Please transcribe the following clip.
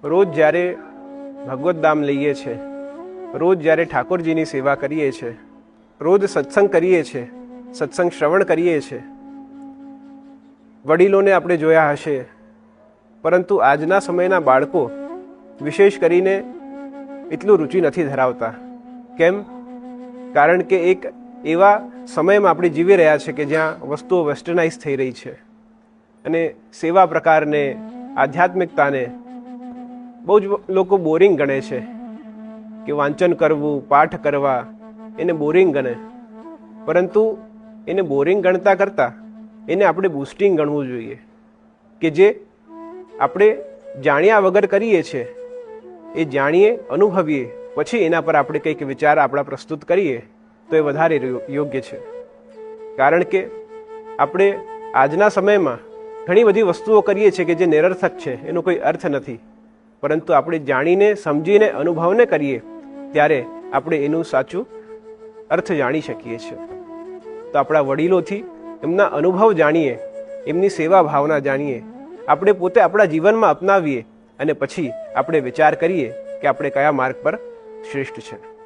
રોજ જ્યારે ભગવત ધામ લઈએ છીએ, રોજ જ્યારે ઠાકોરજીની સેવા કરીએ છીએ, રોજ સત્સંગ કરીએ છીએ, સત્સંગ શ્રવણ કરીએ છીએ, વડીલોને આપણે જોયા હશે, પરંતુ આજના સમયના બાળકો વિશેષ કરીને એટલું રુચિ નથી ધરાવતા. કેમ? કારણ કે એક એવા સમયમાં આપણે જીવી રહ્યા છે કે જ્યાં વસ્તુઓ વેસ્ટર્નાઇઝ થઈ રહી છે અને સેવા પ્રકારને, આધ્યાત્મિકતાને બહુ જ લોકો બોરિંગ ગણે છે કે વાંચન કરવું, પાઠ કરવા એને બોરિંગ ગણે. પરંતુ એને બોરિંગ ગણતા કરતાં એને આપણે બૂસ્ટિંગ ગણવું જોઈએ કે જે આપણે જાણ્યા વગર કરીએ છીએ એ જાણીએ, અનુભવીએ, પછી એના પર આપણે કંઈક વિચાર આપણા પ્રસ્તુત કરીએ તો એ વધારે યોગ્ય છે. કારણ કે આપણે આજના સમયમાં ઘણી બધી વસ્તુઓ કરીએ છીએ કે જે નિરર્થક છે, એનો કોઈ અર્થ નથી. પરંતુ આપણે જાણીને, સમજીને, અનુભવને કરીએ ત્યારે આપણે એનું સાચું અર્થ જાણી શકીએ છીએ. તો આપણા વડીલોથી એમના અનુભવ જાણીએ, એમની સેવા ભાવના જાણીએ, આપણે પોતે આપણા જીવનમાં અપનાવીએ અને પછી આપણે વિચાર કરીએ કે આપણે કયા માર્ગ પર શ્રેષ્ઠ છે.